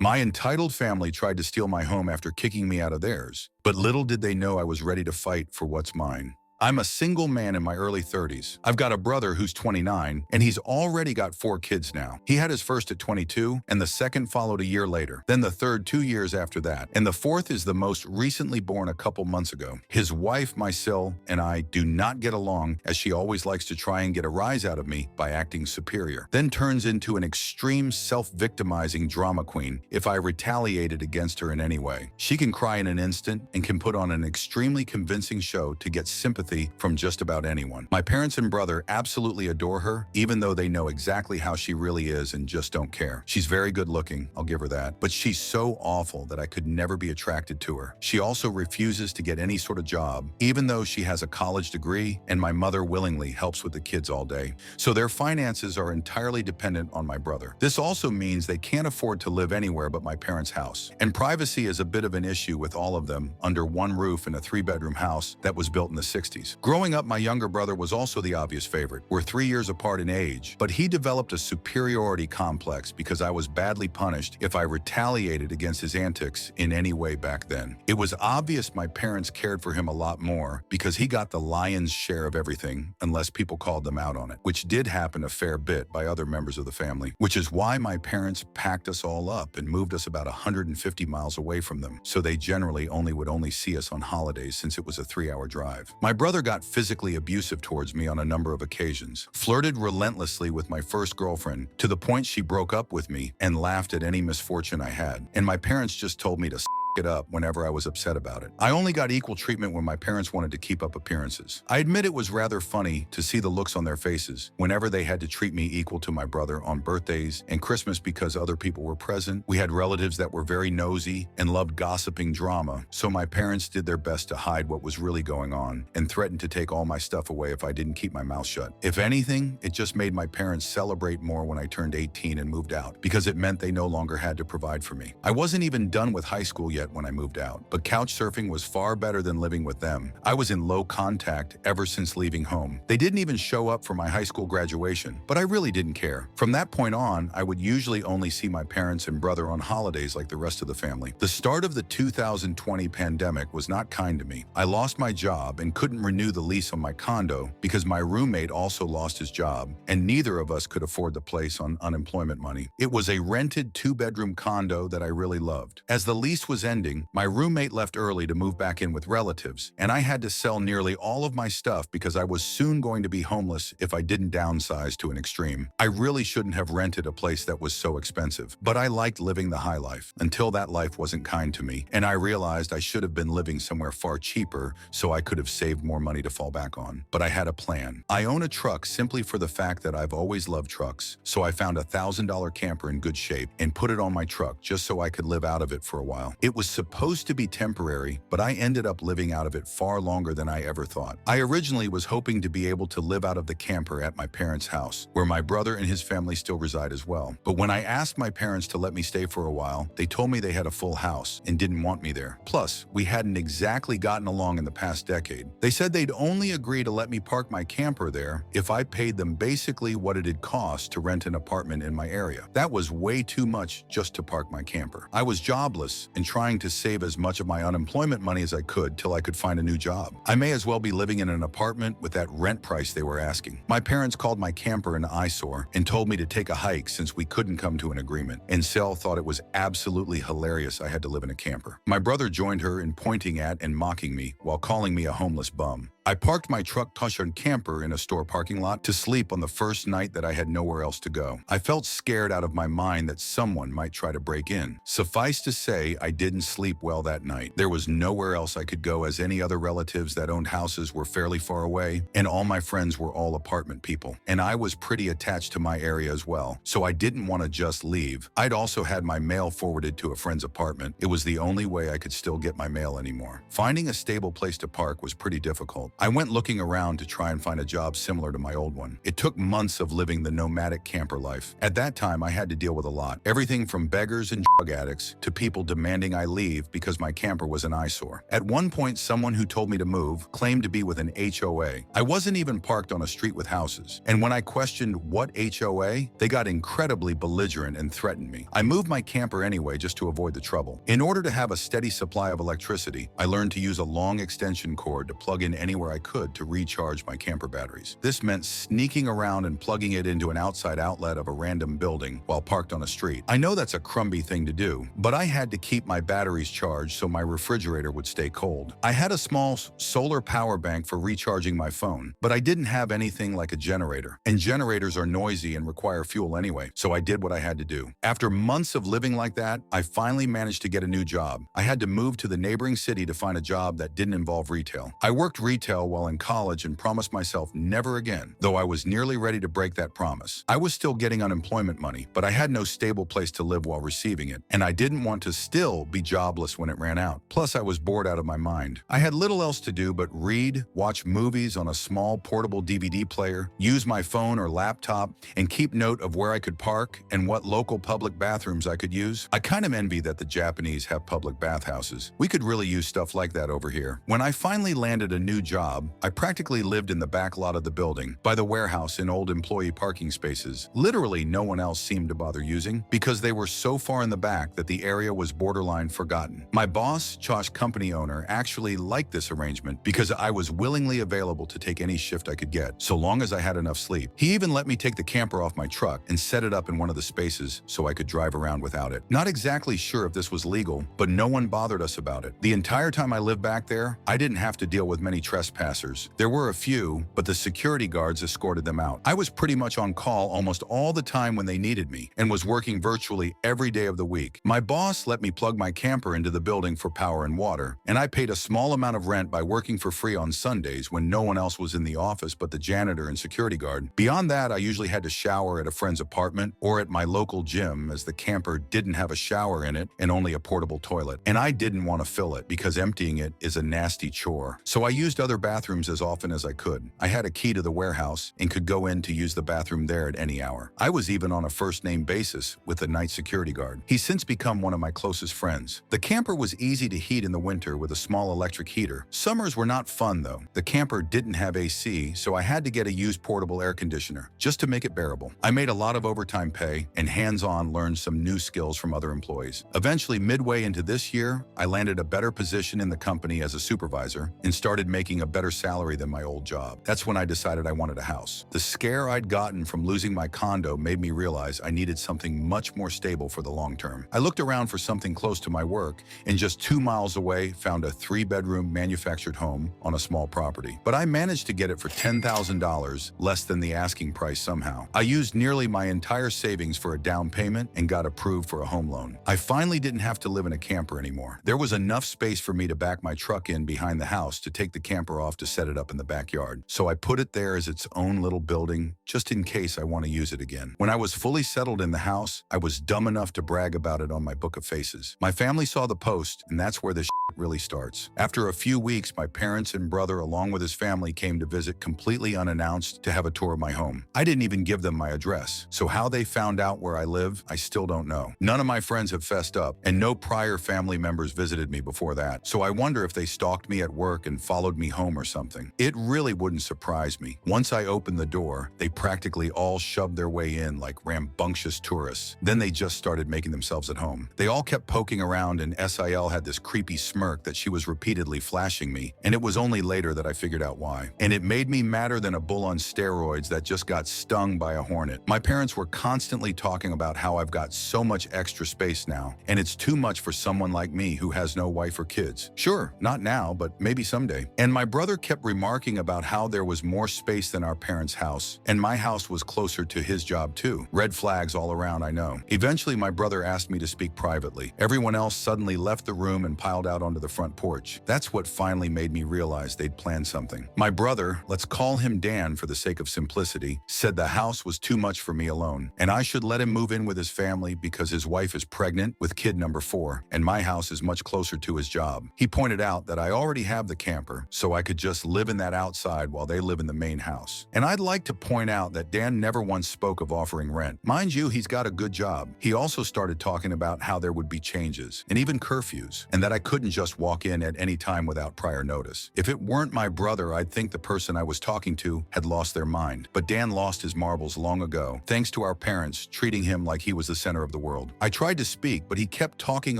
My entitled family tried to steal my home after kicking me out of theirs, but little did they know I was ready to fight for what's mine. I'm a single man in my early 30s. I've got a brother who's 29, and he's already got 4 kids now. He had his first at 22, and the second followed a year later, then the third 2 years after that, and the fourth is the most recently born a couple months ago. His wife, Mysil, and I do not get along, as she always likes to try and get a rise out of me by acting superior, then turns into an extreme self-victimizing drama queen if I retaliated against her in any way. She can cry in an instant and can put on an extremely convincing show to get sympathy from just about anyone. My parents and brother absolutely adore her, even though they know exactly how she really is and just don't care. She's very good looking, I'll give her that, but she's so awful that I could never be attracted to her. She also refuses to get any sort of job, even though she has a college degree, and my mother willingly helps with the kids all day. So their finances are entirely dependent on my brother. This also means they can't afford to live anywhere but my parents' house. And privacy is a bit of an issue with all of them under one roof in a 3-bedroom house that was built in the 60s. Growing up, my younger brother was also the obvious favorite. We're 3 years apart in age, but he developed a superiority complex because I was badly punished if I retaliated against his antics in any way back then. It was obvious my parents cared for him a lot more because he got the lion's share of everything, unless people called them out on it, which did happen a fair bit by other members of the family, which is why my parents packed us all up and moved us about 150 miles away from them, so they generally would only see us on holidays since it was a 3-hour drive. My brother got physically abusive towards me on a number of occasions, flirted relentlessly with my first girlfriend to the point she broke up with me and laughed at any misfortune I had, and my parents just told me to it up whenever I was upset about it. I only got equal treatment when my parents wanted to keep up appearances. I admit it was rather funny to see the looks on their faces whenever they had to treat me equal to my brother on birthdays and Christmas because other people were present. We had relatives that were very nosy and loved gossiping drama, so my parents did their best to hide what was really going on and threatened to take all my stuff away if I didn't keep my mouth shut. If anything, it just made my parents celebrate more when I turned 18 and moved out because it meant they no longer had to provide for me. I wasn't even done with high school yet when I moved out, but couch surfing was far better than living with them. I was in low contact ever since leaving home. They didn't even show up for my high school graduation, but I really didn't care. From that point on, I would usually only see my parents and brother on holidays like the rest of the family. The start of the 2020 pandemic was not kind to me. I lost my job and couldn't renew the lease on my condo because my roommate also lost his job, and neither of us could afford the place on unemployment money. It was a rented 2-bedroom condo that I really loved. As the lease was ending, my roommate left early to move back in with relatives, and I had to sell nearly all of my stuff because I was soon going to be homeless if I didn't downsize to an extreme. I really shouldn't have rented a place that was so expensive, but I liked living the high life until that life wasn't kind to me, and I realized I should have been living somewhere far cheaper so I could have saved more money to fall back on. But I had a plan. I own a truck simply for the fact that I've always loved trucks, so I found a $1,000 camper in good shape and put it on my truck just so I could live out of it for a while. It was supposed to be temporary, but I ended up living out of it far longer than I ever thought. I originally was hoping to be able to live out of the camper at my parents' house, where my brother and his family still reside as well. But when I asked my parents to let me stay for a while, they told me they had a full house and didn't want me there. Plus, we hadn't exactly gotten along in the past decade. They said they'd only agree to let me park my camper there if I paid them basically what it'd cost to rent an apartment in my area. That was way too much just to park my camper. I was jobless and trying to save as much of my unemployment money as I could till I could find a new job. I may as well be living in an apartment with that rent price they were asking. My parents called my camper an eyesore and told me to take a hike since we couldn't come to an agreement. And Sel thought it was absolutely hilarious I had to live in a camper. My brother joined her in pointing at and mocking me while calling me a homeless bum. I parked my truck-touched camper in a store parking lot to sleep on the first night that I had nowhere else to go. I felt scared out of my mind that someone might try to break in. Suffice to say, I didn't sleep well that night. There was nowhere else I could go as any other relatives that owned houses were fairly far away, and all my friends were all apartment people. And I was pretty attached to my area as well, so I didn't want to just leave. I'd also had my mail forwarded to a friend's apartment. It was the only way I could still get my mail anymore. Finding a stable place to park was pretty difficult. difficult. I went looking around to try and find a job similar to my old one. It took months of living the nomadic camper life. At that time, I had to deal with a lot. Everything from beggars and drug addicts to people demanding I leave because my camper was an eyesore. At one point, someone who told me to move claimed to be with an HOA. I wasn't even parked on a street with houses. And when I questioned what HOA, they got incredibly belligerent and threatened me. I moved my camper anyway just to avoid the trouble. In order to have a steady supply of electricity, I learned to use a long extension cord to plug in anywhere I could to recharge my camper batteries. This meant sneaking around and plugging it into an outside outlet of a random building while parked on a street. I know that's a crumby thing to do, but I had to keep my batteries charged so my refrigerator would stay cold. I had a small solar power bank for recharging my phone, but I didn't have anything like a generator. And generators are noisy and require fuel anyway, so I did what I had to do. After months of living like that, I finally managed to get a new job. I had to move to the neighboring city to find a job that didn't involve retail. I worked retail while in college and promised myself never again, though I was nearly ready to break that promise. I was still getting unemployment money, but I had no stable place to live while receiving it, and I didn't want to still be jobless when it ran out. Plus, I was bored out of my mind. I had little else to do but read, watch movies on a small portable DVD player, use my phone or laptop, and keep note of where I could park and what local public bathrooms I could use. I kind of envy that the Japanese have public bathhouses. We could really use stuff like that over here. When I finally landed a new job, I practically lived in the back lot of the building, by the warehouse in old employee parking spaces. Literally no one else seemed to bother using because they were so far in the back that the area was borderline forgotten. My boss, company owner, actually liked this arrangement because I was willingly available to take any shift I could get, so long as I had enough sleep. He even let me take the camper off my truck and set it up in one of the spaces so I could drive around without it. Not exactly sure if this was legal, but no one bothered us about it. The entire time I lived back there, I didn't have to deal with many trespassers. There were a few, but the security guards escorted them out. I was pretty much on call almost all the time when they needed me and was working virtually every day of the week. My boss let me plug my camper into the building for power and water, and I paid a small amount of rent by working for free on Sundays when no one else was in the office but the janitor and security guard. Beyond that, I usually had to shower at a friend's apartment or at my local gym, as the camper didn't have a shower in it and only a portable toilet. And I didn't want to fill it because emptying it is a nasty chore. So I used other bathrooms as often as I could. I had a key to the warehouse and could go in to use the bathroom there at any hour. I was even on a first-name basis with the night security guard. He's since become one of my closest friends. The camper was easy to heat in the winter with a small electric heater. Summers were not fun though. The camper didn't have AC, so I had to get a used portable air conditioner just to make it bearable. I made a lot of overtime pay and hands-on learned some new skills from other employees. Eventually, midway into this year, I landed a better position in the company as a supervisor and started making a better salary than my old job. That's when I decided I wanted a house. The scare I'd gotten from losing my condo made me realize I needed something much more stable for the long term. I looked around for something close to my work and just 2 miles away found a 3-bedroom manufactured home on a small property. But I managed to get it for $10,000, less than the asking price somehow. I used nearly my entire savings for a down payment and got approved for a home loan. I finally didn't have to live in a camper anymore. There was enough space for me to back my truck in behind the house to take the camper off to set it up in the backyard. So I put it there as its own little building, just in case I want to use it again. When I was fully settled in the house, I was dumb enough to brag about it on my book of faces. My family saw the post, and that's where the really starts. After a few weeks, my parents and brother, along with his family, came to visit completely unannounced to have a tour of my home. I didn't even give them my address, so how they found out where I live, I still don't know. None of my friends have fessed up, and no prior family members visited me before that, so I wonder if they stalked me at work and followed me home or something. It really wouldn't surprise me. Once I opened the door, they practically all shoved their way in like rambunctious tourists. Then they just started making themselves at home. They all kept poking around, and SIL had this creepy smirk that she was repeatedly flashing me, and it was only later that I figured out why. And it made me madder than a bull on steroids that just got stung by a hornet. My parents were constantly talking about how I've got so much extra space now, and it's too much for someone like me who has no wife or kids. Sure, not now, but maybe someday. And my brother kept remarking about how there was more space than our parents' house, and my house was closer to his job too. Red flags all around, I know. Eventually, my brother asked me to speak privately. Everyone else suddenly left the room and piled out onto onto the front porch. That's what finally made me realize they'd planned something. My brother, let's call him Dan for the sake of simplicity, said the house was too much for me alone, and I should let him move in with his family because his wife is pregnant with kid number 4, and my house is much closer to his job. He pointed out that I already have the camper, so I could just live in that outside while they live in the main house. And I'd like to point out that Dan never once spoke of offering rent. Mind you, he's got a good job. He also started talking about how there would be changes, and even curfews, and that I couldn't just walk in at any time without prior notice. If it weren't my brother, I'd think the person I was talking to had lost their mind. But Dan lost his marbles long ago, thanks to our parents treating him like he was the center of the world. I tried to speak, but he kept talking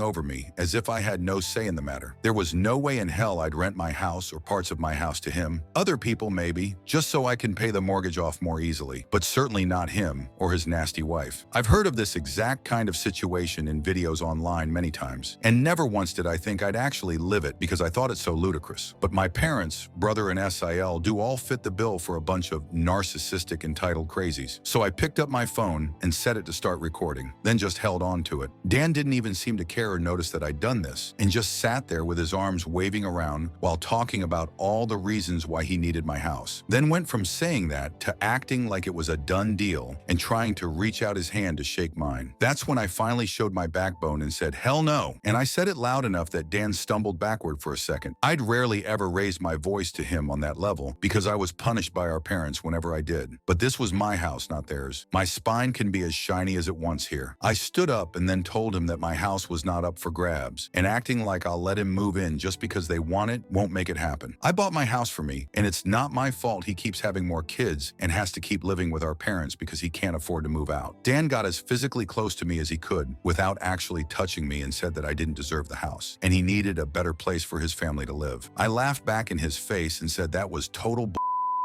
over me as if I had no say in the matter. There was no way in hell I'd rent my house or parts of my house to him. Other people maybe, just so I can pay the mortgage off more easily, but certainly not him or his nasty wife. I've heard of this exact kind of situation in videos online many times, and never once did I think I'd actually live it because I thought it so ludicrous. But my parents, brother and SIL, do all fit the bill for a bunch of narcissistic entitled crazies. So I picked up my phone and set it to start recording, then just held on to it. Dan didn't even seem to care or notice that I'd done this, and just sat there with his arms waving around while talking about all the reasons why he needed my house. Then went from saying that to acting like it was a done deal and trying to reach out his hand to shake mine. That's when I finally showed my backbone and said, "Hell no." And I said it loud enough that Dan stumbled backward for a second. I'd rarely ever raised my voice to him on that level because I was punished by our parents whenever I did. But this was my house, not theirs. My spine can be as shiny as it wants here. I stood up and then told him that my house was not up for grabs, and acting like I'll let him move in just because they want it won't make it happen. I bought my house for me, and it's not my fault he keeps having more kids and has to keep living with our parents because he can't afford to move out. Dan got as physically close to me as he could without actually touching me and said that I didn't deserve the house, and he needed a better place for his family to live. I laughed back in his face and said that was total bull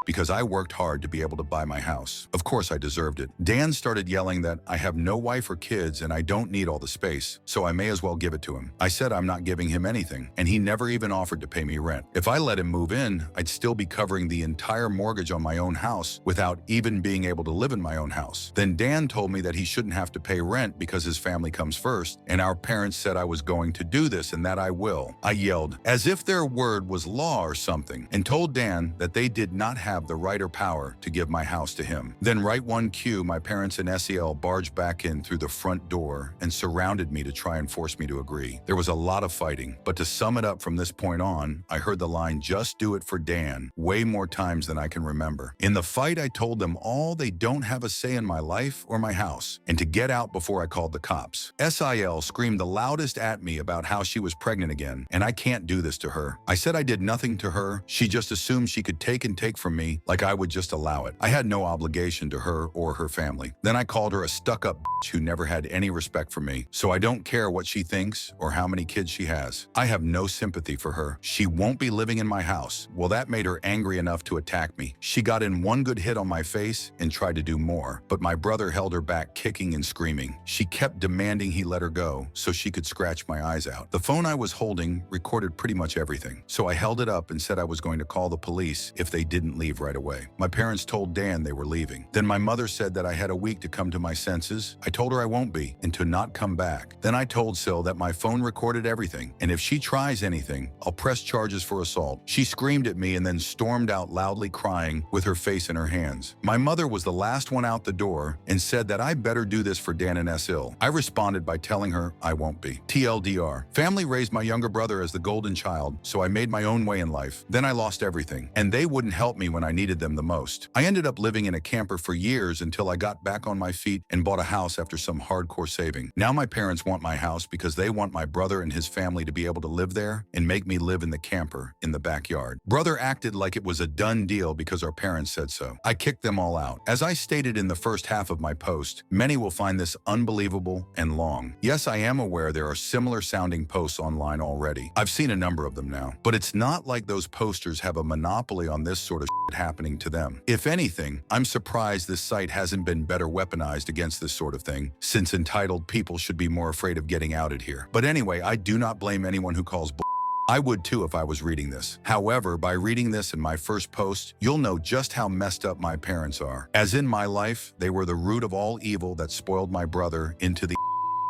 because I worked hard to be able to buy my house. Of course I deserved it. Dan started yelling that I have no wife or kids and I don't need all the space, so I may as well give it to him. I said I'm not giving him anything, and he never even offered to pay me rent. If I let him move in, I'd still be covering the entire mortgage on my own house without even being able to live in my own house. Then Dan told me that he shouldn't have to pay rent because his family comes first, and our parents said I was going to do this and that I will. I yelled, as if their word was law or something, and told Dan that they did not have the right or power to give my house to him. Then right one cue, my parents and SEL barged back in through the front door and surrounded me to try and force me to agree. There was a lot of fighting, but to sum it up from this point on, I heard the line, "Just do it for Dan," way more times than I can remember. In the fight, I told them all they don't have a say in my life or my house, and to get out before I called the cops. SIL screamed the loudest at me about how she was pregnant again, and I can't do this to her. I said I did nothing to her. She just assumed she could take and take from me like I would just allow it. I had no obligation to her or her family. Then I called her a stuck-up bitch who never had any respect for me, so I don't care what she thinks or how many kids she has. I have no sympathy for her. She won't be living in my house. Well, that made her angry enough to attack me. She got in one good hit on my face and tried to do more, but my brother held her back, kicking and screaming. She kept demanding he let her go so she could scratch my eyes out. The phone I was holding recorded pretty much everything, so I held it up and said I was going to call the police if they didn't leave right away. My parents told Dan they were leaving. Then my mother said that I had a week to come to my senses. I told her I won't be, and to not come back. Then I told Sil that my phone recorded everything, and if she tries anything, I'll press charges for assault. She screamed at me and then stormed out loudly crying with her face in her hands. My mother was the last one out the door and said that I better do this for Dan and Sil. I responded by telling her I won't be. TLDR. Family raised my younger brother as the golden child, so I made my own way in life. Then I lost everything, and they wouldn't help me when I needed them the most. I ended up living in a camper for years until I got back on my feet and bought a house after some hardcore saving. Now my parents want my house because they want my brother and his family to be able to live there and make me live in the camper in the backyard. Brother acted like it was a done deal because our parents said so. I kicked them all out. As I stated in the first half of my post, many will find this unbelievable and long. Yes, I am aware there are similar sounding posts online already. I've seen a number of them now, but it's not like those posters have a monopoly on this sort of shit happening to them. If anything, I'm surprised this site hasn't been better weaponized against this sort of thing, since entitled people should be more afraid of getting outed here. But anyway, I do not blame anyone who calls bull. I would too if I was reading this. However, by reading this in my first post, you'll know just how messed up my parents are. As in my life, they were the root of all evil that spoiled my brother into the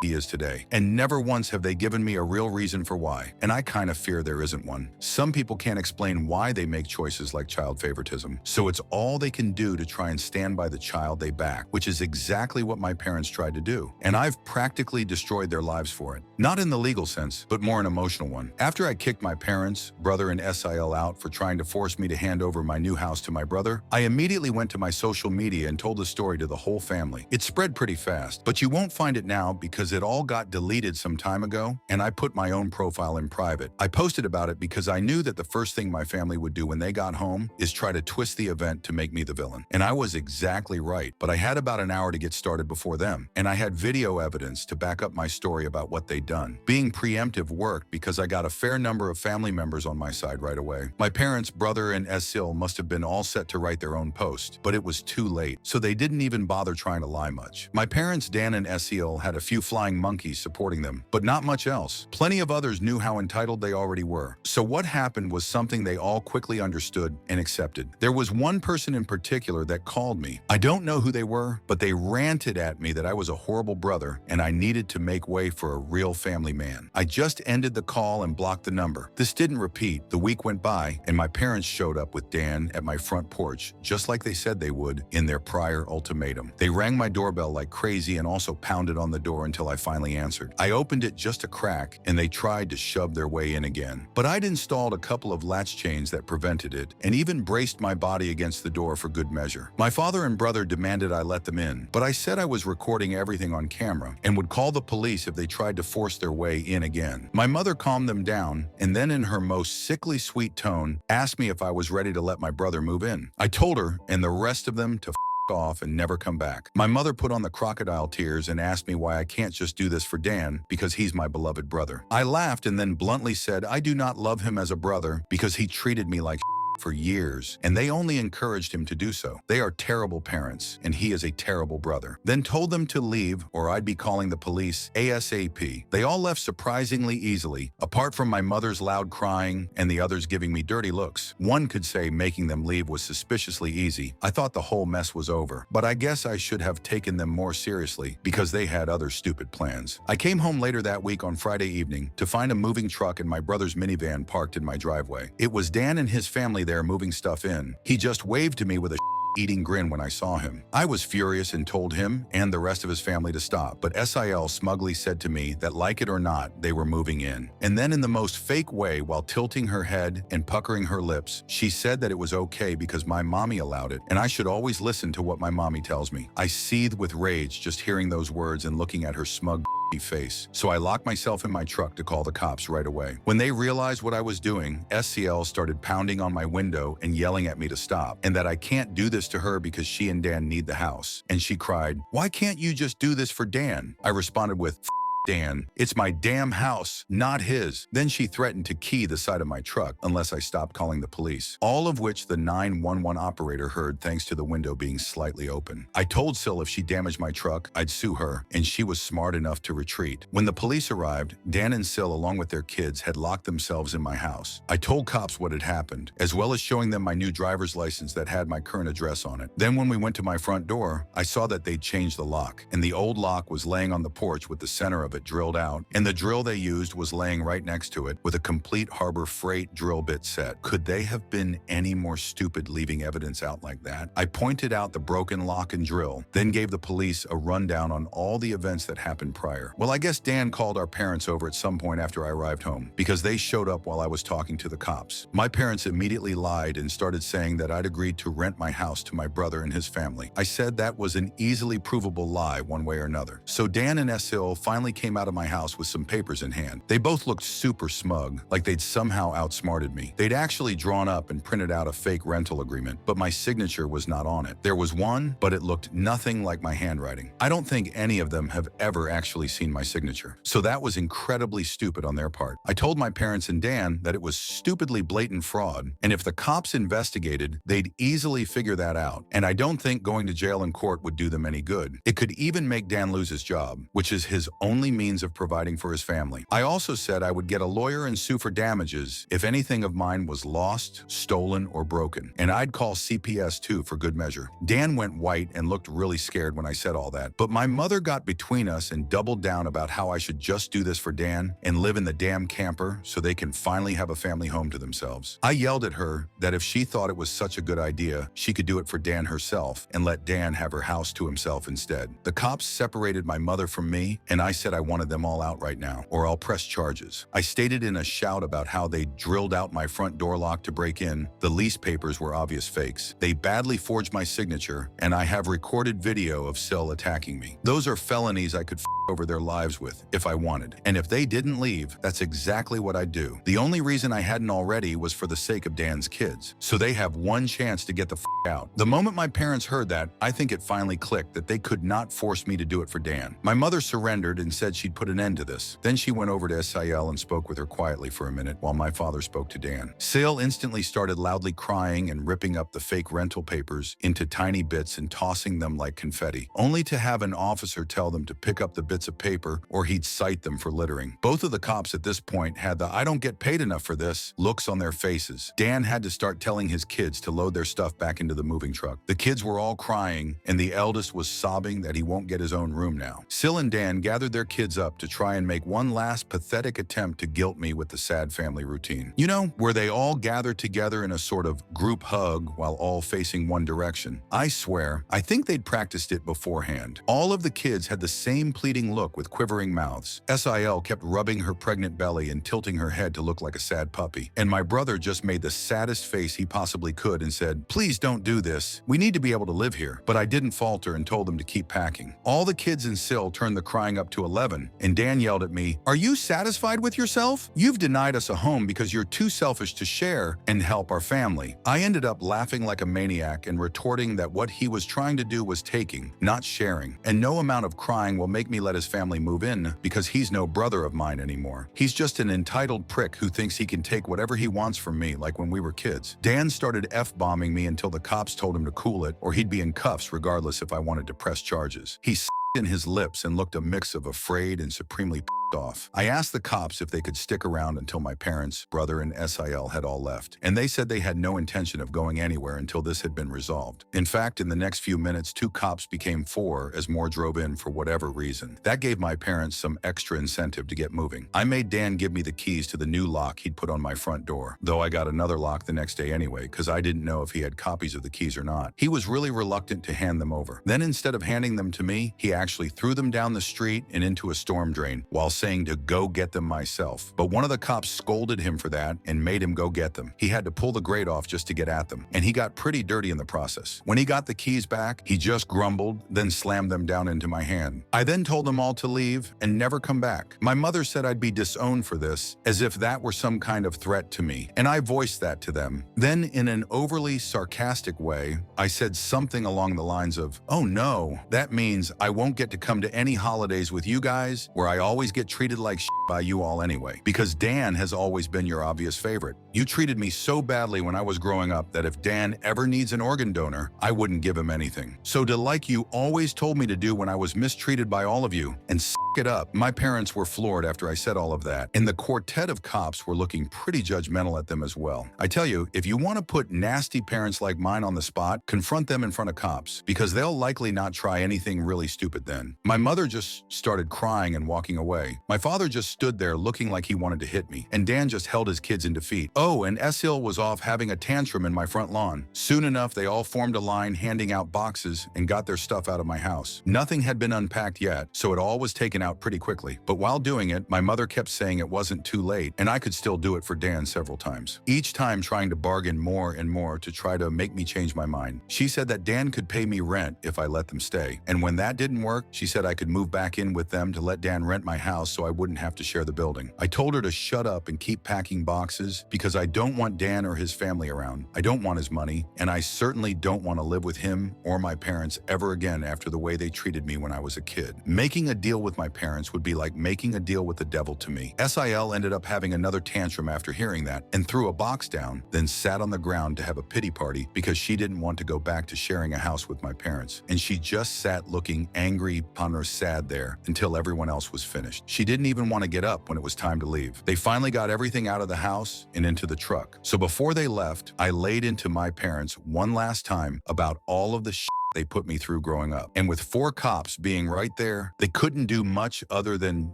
he is today. And never once have they given me a real reason for why. And I kind of fear there isn't one. Some people can't explain why they make choices like child favoritism. So it's all they can do to try and stand by the child they back, which is exactly what my parents tried to do. And I've practically destroyed their lives for it. Not in the legal sense, but more an emotional one. After I kicked my parents, brother, and SIL out for trying to force me to hand over my new house to my brother, I immediately went to my social media and told the story to the whole family. It spread pretty fast, but you won't find it now because it all got deleted some time ago, and I put my own profile in private. I posted about it because I knew that the first thing my family would do when they got home is try to twist the event to make me the villain. And I was exactly right, but I had about an hour to get started before them, and I had video evidence to back up my story about what they'd done. Being preemptive worked because I got a fair number of family members on my side right away. My parents, brother, and SIL must have been all set to write their own post, but it was too late, so they didn't even bother trying to lie much. My parents, Dan and SIL, had a few flying monkeys supporting them, but not much else. Plenty of others knew how entitled they already were. So what happened was something they all quickly understood and accepted. There was one person in particular that called me. I don't know who they were, but they ranted at me that I was a horrible brother and I needed to make way for a real family man. I just ended the call and blocked the number. This didn't repeat. The week went by and my parents showed up with Dan at my front porch, just like they said they would in their prior ultimatum. They rang my doorbell like crazy and also pounded on the door until I finally answered. I opened it just a crack and they tried to shove their way in again. But I'd installed a couple of latch chains that prevented it and even braced my body against the door for good measure. My father and brother demanded I let them in, but I said I was recording everything on camera and would call the police if they tried to force their way in again. My mother calmed them down and then in her most sickly sweet tone asked me if I was ready to let my brother move in. I told her and the rest of them to off and never come back. My mother put on the crocodile tears and asked me why I can't just do this for Dan because he's my beloved brother. I laughed and then bluntly said I do not love him as a brother because he treated me like for years, and they only encouraged him to do so. They are terrible parents, and he is a terrible brother. Then told them to leave, or I'd be calling the police ASAP. They all left surprisingly easily, apart from my mother's loud crying and the others giving me dirty looks. One could say making them leave was suspiciously easy. I thought the whole mess was over, but I guess I should have taken them more seriously because they had other stupid plans. I came home later that week on Friday evening to find a moving truck and my brother's minivan parked in my driveway. It was Dan and his family there moving stuff in. He just waved to me with a eating grin when I saw him. I was furious and told him and the rest of his family to stop, but SIL smugly said to me that like it or not, they were moving in. And then in the most fake way, while tilting her head and puckering her lips, she said that it was okay because my mommy allowed it, and I should always listen to what my mommy tells me. I seethed with rage just hearing those words and looking at her smug face. So I locked myself in my truck to call the cops right away. When they realized what I was doing, SCL started pounding on my window and yelling at me to stop, and that I can't do this to her because she and Dan need the house. And she cried, "Why can't you just do this for Dan?" I responded with, Dan, it's my damn house, not his. Then she threatened to key the side of my truck unless I stopped calling the police, all of which the 911 operator heard thanks to the window being slightly open. I told Sil if she damaged my truck, I'd sue her, and she was smart enough to retreat. When the police arrived, Dan and Sil, along with their kids, had locked themselves in my house. I told cops what had happened, as well as showing them my new driver's license that had my current address on it. Then when we went to my front door, I saw that they'd changed the lock, and the old lock was laying on the porch with the center of it drilled out, and the drill they used was laying right next to it with a complete Harbor Freight drill bit set. Could they have been any more stupid leaving evidence out like that? I pointed out the broken lock and drill, then gave the police a rundown on all the events that happened prior. Well, I guess Dan called our parents over at some point after I arrived home because they showed up while I was talking to the cops. My parents immediately lied and started saying that I'd agreed to rent my house to my brother and his family. I said that was an easily provable lie one way or another. So Dan and Sil finally came out of my house with some papers in hand. They both looked super smug, like they'd somehow outsmarted me. They'd actually drawn up and printed out a fake rental agreement, but my signature was not on it. There was one, but it looked nothing like my handwriting. I don't think any of them have ever actually seen my signature, so that was incredibly stupid on their part. I told my parents and Dan that it was stupidly blatant fraud, and if the cops investigated, they'd easily figure that out, and I don't think going to jail and court would do them any good. It could even make Dan lose his job, which is his only means of providing for his family. I also said I would get a lawyer and sue for damages if anything of mine was lost, stolen, or broken. And I'd call CPS too for good measure. Dan went white and looked really scared when I said all that. But my mother got between us and doubled down about how I should just do this for Dan and live in the damn camper so they can finally have a family home to themselves. I yelled at her that if she thought it was such a good idea, she could do it for Dan herself and let Dan have her house to himself instead. The cops separated my mother from me, and I said I wanted them all out right now, or I'll press charges. I stated in a shout about how they drilled out my front door lock to break in. The lease papers were obvious fakes. They badly forged my signature, and I have recorded video of Sil attacking me. Those are felonies I could over their lives with if I wanted. And if they didn't leave, that's exactly what I'd do. The only reason I hadn't already was for the sake of Dan's kids, so they have one chance to get the out. The moment my parents heard that, I think it finally clicked that they could not force me to do it for Dan. My mother surrendered and said she'd put an end to this. Then she went over to Sil and spoke with her quietly for a minute while my father spoke to Dan. Sil instantly started loudly crying and ripping up the fake rental papers into tiny bits and tossing them like confetti, only to have an officer tell them to pick up the bits of paper or he'd cite them for littering. Both of the cops at this point had the "I don't get paid enough for this" looks on their faces. Dan had to start telling his kids to load their stuff back into the moving truck. The kids were all crying, and the eldest was sobbing that he won't get his own room now. Sil and Dan gathered their kids up to try and make one last pathetic attempt to guilt me with the sad family routine. You know, where they all gathered together in a sort of group hug while all facing one direction. I swear, I think they'd practiced it beforehand. All of the kids had the same pleading look with quivering mouths. Sil kept rubbing her pregnant belly and tilting her head to look like a sad puppy. And my brother just made the saddest face he possibly could and said, "Please don't do this. We need to be able to live here." But I didn't falter and told them to keep packing. All the kids in Sil turned the crying up to 11, and Dan yelled at me, "Are you satisfied with yourself? You've denied us a home because you're too selfish to share and help our family." I ended up laughing like a maniac and retorting that what he was trying to do was taking, not sharing, and no amount of crying will make me let his family move in because he's no brother of mine anymore. He's just an entitled prick who thinks he can take whatever he wants from me like when we were kids. Dan started F-bombing me until the cops told him to cool it or he'd be in cuffs regardless if I wanted to press charges. He in his lips and looked a mix of afraid and supremely off. I asked the cops if they could stick around until my parents, brother, and Sil had all left, and they said they had no intention of going anywhere until this had been resolved. In fact, in the next few minutes, 2 cops became 4 as more drove in for whatever reason. That gave my parents some extra incentive to get moving. I made Dan give me the keys to the new lock he'd put on my front door, though I got another lock the next day anyway because I didn't know if he had copies of the keys or not. He was really reluctant to hand them over. Then instead of handing them to me, he actually threw them down the street and into a storm drain while saying to go get them myself. But one of the cops scolded him for that and made him go get them. He had to pull the grate off just to get at them, and he got pretty dirty in the process. When he got the keys back, he just grumbled, then slammed them down into my hand. I then told them all to leave and never come back. My mother said I'd be disowned for this, as if that were some kind of threat to me, and I voiced that to them. Then, in an overly sarcastic way, I said something along the lines of, "Oh no, that means I won't get to come to any holidays with you guys, where I always get treated like shit by you all anyway, because Dan has always been your obvious favorite. You treated me so badly when I was growing up that if Dan ever needs an organ donor, I wouldn't give him anything. So to like you always told me to do when I was mistreated by all of you, and it up." My parents were floored after I said all of that, and the quartet of cops were looking pretty judgmental at them as well. I tell you, if you want to put nasty parents like mine on the spot, confront them in front of cops, because they'll likely not try anything really stupid then. My mother just started crying and walking away. My father just stood there looking like he wanted to hit me, and Dan just held his kids in defeat. Oh, and Sil was off having a tantrum in my front lawn. Soon enough, they all formed a line handing out boxes and got their stuff out of my house. Nothing had been unpacked yet, so it all was taken out pretty quickly. But while doing it, my mother kept saying it wasn't too late, and I could still do it for Dan several times. Each time trying to bargain more and more to try to make me change my mind. She said that Dan could pay me rent if I let them stay. And when that didn't work, she said I could move back in with them to let Dan rent my house so I wouldn't have to share the building. I told her to shut up and keep packing boxes because I don't want Dan or his family around. I don't want his money, and I certainly don't want to live with him or my parents ever again after the way they treated me when I was a kid. Making a deal with my parents would be like making a deal with the devil to me. SIL ended up having another tantrum after hearing that and threw a box down, then sat on the ground to have a pity party because she didn't want to go back to sharing a house with my parents. And she just sat looking angry, ponderous, sad there until everyone else was finished. She didn't even want to get up when it was time to leave. They finally got everything out of the house and into the truck. So before they left, I laid into my parents one last time about all of the shit they put me through growing up. And with 4 cops being right there, they couldn't do much other than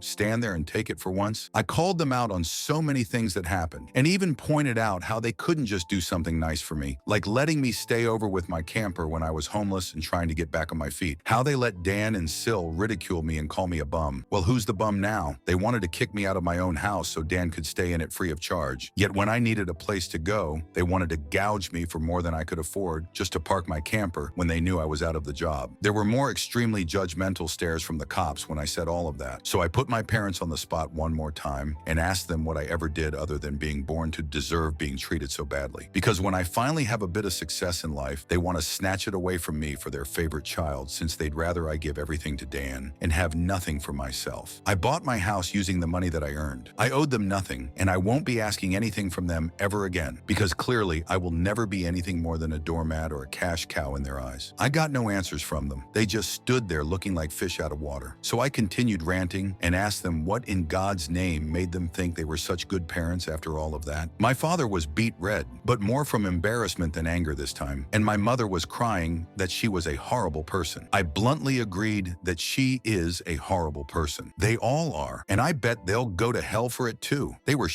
stand there and take it for once. I called them out on so many things that happened and even pointed out how they couldn't just do something nice for me, like letting me stay over with my camper when I was homeless and trying to get back on my feet. How they let Dan and Sil ridicule me and call me a bum. Well, who's the bum now? They wanted to kick me out of my own house so Dan could stay in it free of charge. Yet when I needed a place to go, they wanted to gouge me for more than I could afford just to park my camper when they knew I was out of the job. There were more extremely judgmental stares from the cops when I said all of that. So I put my parents on the spot one more time and asked them what I ever did other than being born to deserve being treated so badly. Because when I finally have a bit of success in life, they want to snatch it away from me for their favorite child, since they'd rather I give everything to Dan and have nothing for myself. I bought my house using the money that I earned. I owed them nothing, and I won't be asking anything from them ever again, because clearly I will never be anything more than a doormat or a cash cow in their eyes. I got no answers from them. They just stood there looking like fish out of water. So I continued ranting and asked them what in God's name made them think they were such good parents after all of that. My father was beet red, but more from embarrassment than anger this time, and my mother was crying that she was a horrible person. I bluntly agreed that she is a horrible person. They all are, and I bet they'll go to hell for it too. They were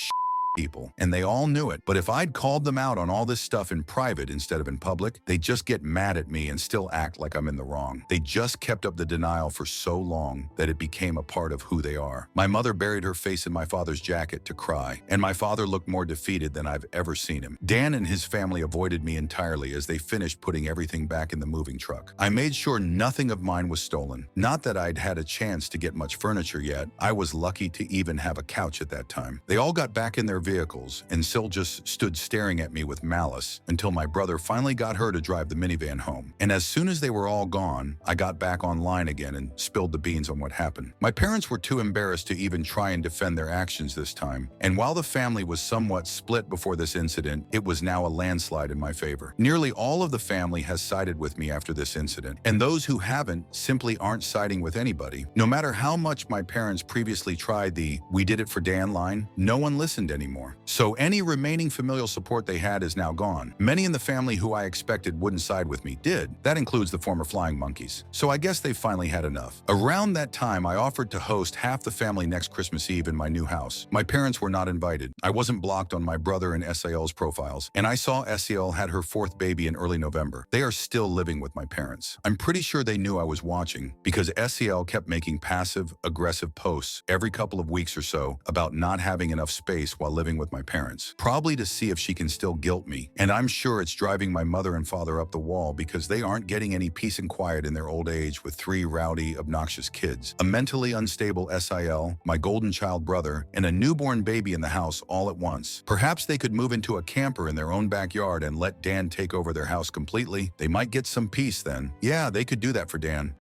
people, and they all knew it. But if I'd called them out on all this stuff in private instead of in public, they'd just get mad at me and still act like I'm in the wrong. They just kept up the denial for so long that it became a part of who they are. My mother buried her face in my father's jacket to cry, and my father looked more defeated than I've ever seen him. Dan and his family avoided me entirely as they finished putting everything back in the moving truck. I made sure nothing of mine was stolen. Not that I'd had a chance to get much furniture yet. I was lucky to even have a couch at that time. They all got back in their vehicles, and Sil just stood staring at me with malice until my brother finally got her to drive the minivan home. And as soon as they were all gone, I got back online again and spilled the beans on what happened. My parents were too embarrassed to even try and defend their actions this time, and while the family was somewhat split before this incident, it was now a landslide in my favor. Nearly all of the family has sided with me after this incident, and those who haven't simply aren't siding with anybody. No matter how much my parents previously tried the "we did it for Dan" line, no one listened anymore. So any remaining familial support they had is now gone. Many in the family who I expected wouldn't side with me did. That includes the former flying monkeys. So I guess they finally had enough. Around that time, I offered to host half the family next Christmas Eve in my new house. My parents were not invited. I wasn't blocked on my brother and SAL's profiles, and I saw SAL had her 4th baby in early November. They are still living with my parents. I'm pretty sure they knew I was watching because SAL kept making passive, aggressive posts every couple of weeks or so about not having enough space while living with my parents, probably to see if she can still guilt me. And I'm sure it's driving my mother and father up the wall because they aren't getting any peace and quiet in their old age with 3 rowdy, obnoxious kids, a mentally unstable SIL, my golden child brother, and a newborn baby in the house all at once. Perhaps they could move into a camper in their own backyard and let Dan take over their house completely. They might get some peace then. Yeah, they could do that for Dan.